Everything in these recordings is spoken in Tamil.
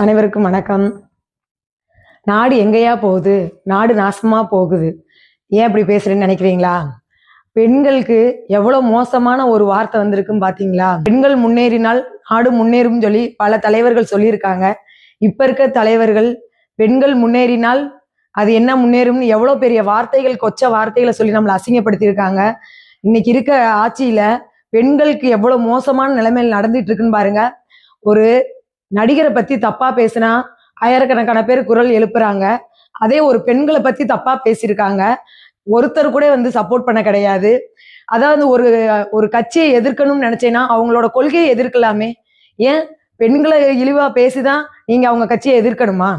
அனைவருக்கும் வணக்கம். நாடு எங்கேயா போகுது? நாடு நாசமா போகுது. ஏன் இப்படி பேசுறேன்னு நினைக்கிறீங்களா? பெண்களுக்கு எவ்வளவு மோசமான ஒரு வார்த்தை வந்திருக்குன்னு பாத்தீங்களா? பெண்கள் முன்னேறினால் நாடு முன்னேறும் சொல்லி பல தலைவர்கள் சொல்லியிருக்காங்க. இப்ப இருக்க தலைவர்கள் பெண்கள் முன்னேறினால் அது என்ன முன்னேறும்னு எவ்வளவு பெரிய வார்த்தைகள், கொச்ச வார்த்தைகளை சொல்லி நம்மளை அசிங்கப்படுத்தியிருக்காங்க. இன்னைக்கு இருக்க ஆட்சியில பெண்களுக்கு எவ்வளவு மோசமான நிலைமையில் நடந்துட்டு இருக்குன்னு பாருங்க. ஒரு நடிகரை பத்தி தப்பா பேசினா ஆயிரக்கணக்கான பேர் குரல் எழுப்புறாங்க. அதே ஒரு பெண்களை பத்தி தப்பா பேசியிருக்காங்க, ஒருத்தர் கூட சப்போர்ட் பண்ண கிடையாது. அதாவது ஒரு ஒரு கட்சியை எதிர்க்கணும்னு நினைச்சேன்னா அவங்களோட கொள்கையை எதிர்க்கலாமே. ஏன் பெண்களை இழிவா பேசிதான் நீங்க அவங்க கட்சியை எதிர்க்கணுமா?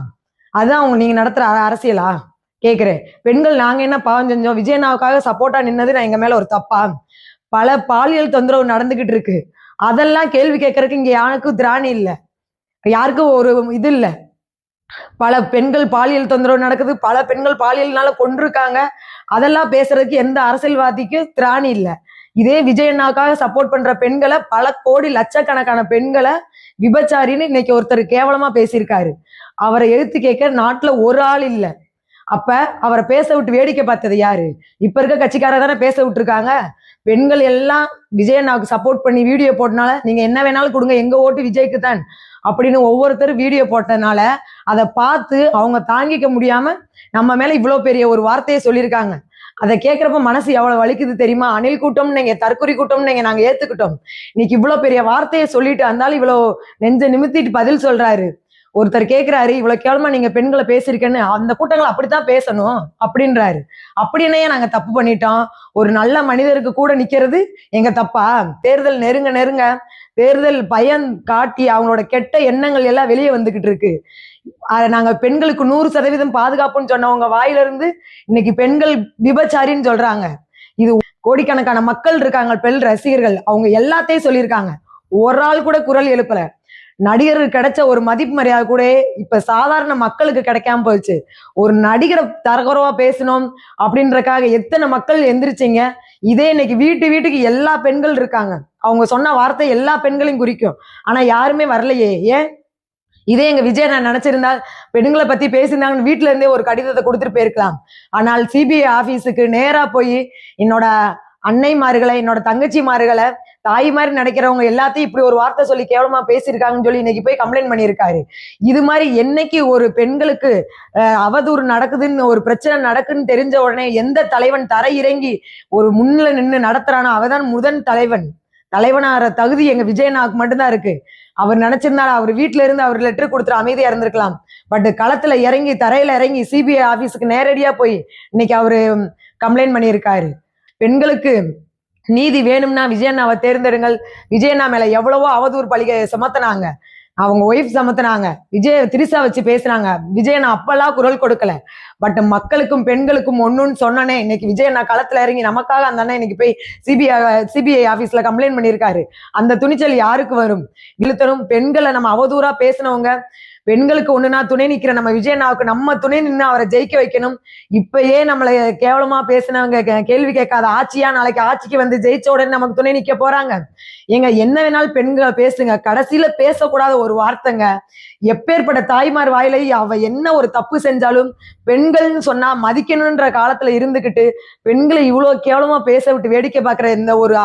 அதான் அவங்க நீங்க நடத்துற அரசியலா கேக்குறேன். பெண்கள் நாங்க என்ன பாவம் செஞ்சோம்? விஜயண்ணாவுக்காக சப்போர்ட்டா நின்னது நான் எங்க மேல ஒரு தப்பா? பல பாலியல் தொந்தரவு நடந்துகிட்டு இருக்கு. அதெல்லாம் கேள்வி கேட்கறதுக்கு இங்க யாருக்கும் திராணி இல்லை, யாருக்கும் ஒரு இது இல்லை. பல பெண்கள் பாலியல் தொந்தரவு நடக்குது, பல பெண்கள் பாலியல்னால கொண்டிருக்காங்க. அதெல்லாம் பேசுறதுக்கு எந்த அரசியல்வாதிக்கும் திராணி இல்லை. இதே விஜயண்ணாவுக்காக சப்போர்ட் பண்ற பெண்களை, பல கோடி லட்சக்கணக்கான பெண்களை விபச்சாரின்னு இன்னைக்கு ஒருத்தர் கேவலமா பேசியிருக்காரு. அவரை எழுத்து கேட்க நாட்டுல ஒரு ஆள் இல்லை. அப்ப அவரை பேச விட்டு வேடிக்கை பார்த்தது யாரு? இப்ப இருக்க கட்சிக்காரர் தானே பேச விட்டுருக்காங்க. பெண்கள் எல்லாம் விஜயண்ணாவுக்கு சப்போர்ட் பண்ணி வீடியோ போட்டனால நீங்க என்ன வேணாலும் கொடுங்க, எங்க ஓட்டு விஜய்க்கு தான் அப்படின்னு ஒவ்வொருத்தரும் வீடியோ போட்டனால அதை பார்த்து அவங்க தாங்கிக்க முடியாம நம்ம மேல இவ்வளவு பெரிய ஒரு வார்த்தையை சொல்லியிருக்காங்க. அதை கேட்கிறப்ப மனசு எவ்வளவு வலிக்குது தெரியுமா? அணில் கூட்டம் நீங்க, தற்கொலை கூட்டம் நீங்க, நாங்க ஏத்துக்கிட்டோம். இன்னைக்கு இவ்வளவு பெரிய வார்த்தையை சொல்லிட்டு இருந்தாலும் இவ்வளவு நெஞ்ச நிமித்திட்டு பதில் சொல்றாரு. ஒருத்தர் கேட்கிறாரு, இவ்வளவு கேவலமா நீங்க பெண்களை பேசிருக்கேன்னு, அந்த கூட்டங்கள் அப்படித்தான் பேசணும் அப்படின்றாரு. அப்படின்னே நாங்க தப்பு பண்ணிட்டோம்? ஒரு நல்ல மனிதருக்கு கூட நிக்கிறது எங்க தப்பா? தேர்தல் நெருங்க நெருங்க தேர்தல் பயன் காட்டி அவங்களோட கெட்ட எண்ணங்கள் எல்லாம் வெளியே வந்துகிட்டு இருக்கு. நாங்க பெண்களுக்கு 100% பாதுகாப்புன்னு சொன்னவங்க வாயில இருந்து இன்னைக்கு பெண்கள் விபச்சாரின்னு சொல்றாங்க. இது கோடிக்கணக்கான மக்கள் இருக்காங்க, பெண் ரசிகர்கள், அவங்க எல்லாத்தையும் சொல்லியிருக்காங்க. ஒரு ஆள் கூட குரல் எழுப்பல. நடிகருக்கு கிடைச்ச ஒரு மதிப்பு மரியாதை கூட இப்ப சாதாரண மக்களுக்கு கிடைக்காம போயிடுச்சு. ஒரு நடிகரை தரகுறவா பேசணும் அப்படின்றக்காக எத்தனை மக்கள் எந்திரிச்சிங்க. இதே இன்னைக்கு வீட்டுக்கு எல்லா பெண்கள் இருக்காங்க. அவங்க சொன்ன வார்த்தை எல்லா பெண்களையும் குறிக்கும். ஆனா யாருமே வரலையே. ஏன்? இதே எங்க விஜய் நான் நினைச்சிருந்தா பெண்களை பத்தி பேசியிருந்தாங்கன்னு வீட்டுல இருந்தே ஒரு கடிதத்தை கொடுத்துட்டு போயிருக்கலாம். ஆனால் சிபிஐ ஆபீஸுக்கு நேரா போய் என்னோட அன்னைமார்களை, என்னோட தங்கச்சிமார்களை, தாய் மாதிரி நினைக்கிறவங்க எல்லாத்தையும் இப்படி ஒரு வார்த்தை சொல்லி கேவலமா பேசியிருக்காங்கன்னு சொல்லி இன்னைக்கு போய் கம்ப்ளைண்ட் பண்ணியிருக்காரு. இது மாதிரி என்னைக்கு ஒரு பெண்களுக்கு அவதூறு நடக்குதுன்னு, ஒரு பிரச்சனை நடக்குன்னு தெரிஞ்ச உடனே எந்த தலைவன் தரை இறங்கி ஒரு முன்னில நின்று நடத்துறானோ அவதான் முதன் தலைவன். தலைவனாகிற தகுதி எங்க விஜயண்ணாவுக்கு மட்டும்தான் இருக்கு. அவர் நினைச்சிருந்தாரு அவர் வீட்டுல இருந்து அவர் லெட்டர் கொடுத்துட்டு அமைதியா இருந்திருக்கலாம். பட் களத்துல இறங்கி, தரையில இறங்கி சிபிஐ ஆபீஸுக்கு நேரடியா போய் இன்னைக்கு அவரு கம்ப்ளைண்ட் பண்ணியிருக்காரு. பெண்களுக்கு நீதி வேணும்னா விஜயண்ணாவை தேர்ந்தெடுங்கள். விஜயண்ணா மேல எவ்வளவோ அவதூறு பழிகை சுமத்தினாங்க, அவங்க ஒய்ஃப் சுமத்தினாங்க, திரிசா வச்சு பேசினாங்க. விஜயண்ணா அப்பெல்லாம் குரல் கொடுக்கல. பட் மக்களுக்கும் பெண்களுக்கும் ஒண்ணுன்னு சொன்னனே இன்னைக்கு விஜயண்ணா களத்துல இறங்கி நமக்காக அந்த அண்ணன் இன்னைக்கு போய் சிபிஐ ஆபீஸ்ல கம்ப்ளைண்ட் பண்ணியிருக்காரு. அந்த துணிச்சல் யாருக்கு வரும்? இழுத்தரும் பெண்களை நம்ம அவதூறா பேசினவங்க, பெண்களுக்கு ஒண்ணுனா துணை நிக்கிற நம்ம விஜயண்ணாவுக்கு நம்ம துணை நின்று அவரை ஜெயிக்க வைக்கணும். இப்பயே நம்மளை கேவலமா பேசினவங்க கேள்வி கேட்காத ஆட்சியா நாளைக்கு ஆட்சிக்கு ஜெயிச்ச உடனே நமக்கு துணை நிக்க போறாங்க? ஏங்க என்ன வேணாலும் பெண்களை பேசுங்க, கடைசியில பேசக்கூடாத ஒரு வார்த்தைங்க. எப்பேற்பட்ட தாய்மார் வாயிலை அவ என்ன ஒரு தப்பு செஞ்சாலும் பெண்கள்னு சொன்னா மதிக்கணும்ன்ற காலத்துல இருந்துகிட்டு பெண்களை இவ்வளவு கேவலமா பேச விட்டு வேடிக்கை பார்க்கிற இந்த ஒரு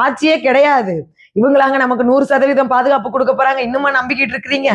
ஆட்சியே கிடையாது. இவங்களாங்க நமக்கு 100% பாதுகாப்பு கொடுக்க போறாங்க. இன்னுமா நம்பிக்கிட்டு இருக்கிறீங்க?